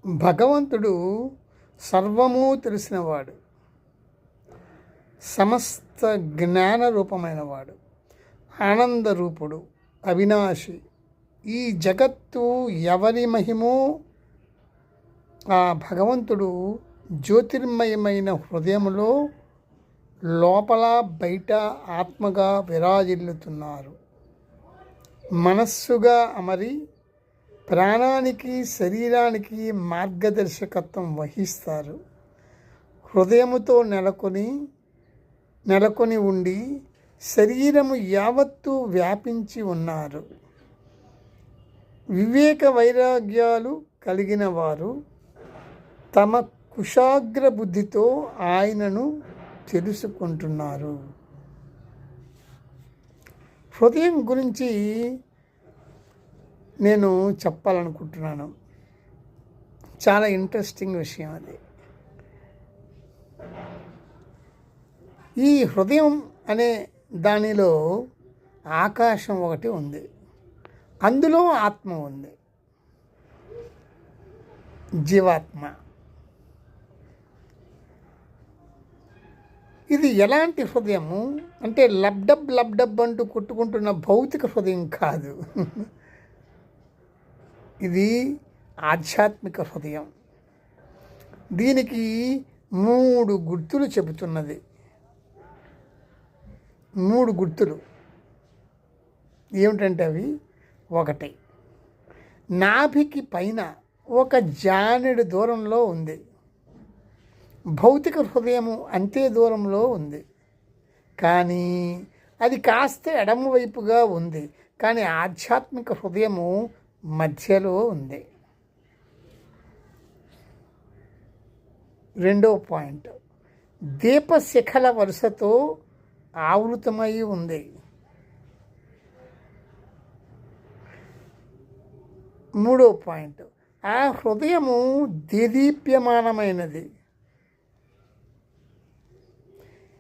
భగవంతుడు సర్వము తెలిసినవాడు, సమస్త జ్ఞాన రూపమైనవాడు, ఆనందరూపుడు, అవినాశి. ఈ జగత్తు ఎవరి మహిమో ఆ భగవంతుడు జ్యోతిర్మయమైన హృదయములో లోపల బయట ఆత్మగా విరాజిల్లుతున్నారు. మనస్సుగా అమరి ప్రాణానికి శరీరానికి మార్గదర్శకత్వం వహిస్తారు. హృదయముతో నెలకొని ఉండి శరీరము యావత్తు వ్యాపించి ఉన్నారు. వివేక వైరాగ్యాలు కలిగిన వారు తమ కుశాగ్ర బుద్ధితో ఆయనను తెలుసుకుంటున్నారు. హృదయం గురించి నేను చెప్పాలనుకుంటున్నాను. చాలా ఇంట్రెస్టింగ్ విషయం అది. ఈ హృదయం అనే దానిలో ఆకాశం ఒకటి ఉంది, అందులో ఆత్మ ఉంది, జీవాత్మ. ఇది ఎలాంటి హృదయము అంటే లబ్డబ్ అంటూ కొట్టుకుంటున్న భౌతిక హృదయం కాదు. ఇది ఆధ్యాత్మిక హృదయం. దీనికి 3 గుర్తులు చెబుతున్నది. 3 గుర్తులు ఏమిటంటే అవి: 1, నాభికి పైన ఒక జానెడు దూరంలో ఉంది. భౌతిక హృదయము అంతే దూరంలో ఉంది, కానీ అది కాస్త ఎడమ వైపుగా ఉంది. కానీ ఆధ్యాత్మిక హృదయము మధ్యలో ఉంది. 2వ పాయింట్, దీపశిఖల వరుసతో ఆవృతమై ఉంది. 3వ పాయింట్, ఆ హృదయము దేదీప్యమానమైనది.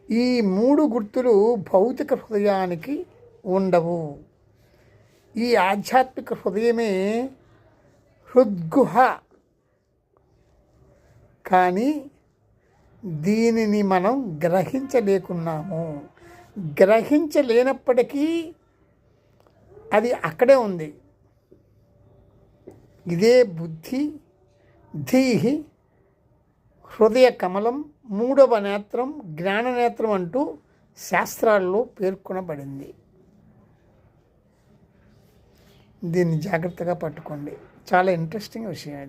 ఈ 3 గుర్తులు భౌతిక హృదయానికి ఉండవు. ఈ ఆధ్యాత్మిక హృదయమే హృద్గుహ. కానీ దీనిని మనం గ్రహించలేకున్నాము. గ్రహించలేనప్పటికీ అది అక్కడే ఉంది. ఇదే బుద్ధి, ధీహి, హృదయ కమలం, 3వ నేత్రం, జ్ఞాననేత్రం అంటూ శాస్త్రాల్లో పేర్కొనబడింది. దీన్ని జాగ్రత్తగా పట్టుకోండి. చాలా ఇంట్రెస్టింగ్ విషయం ఇది.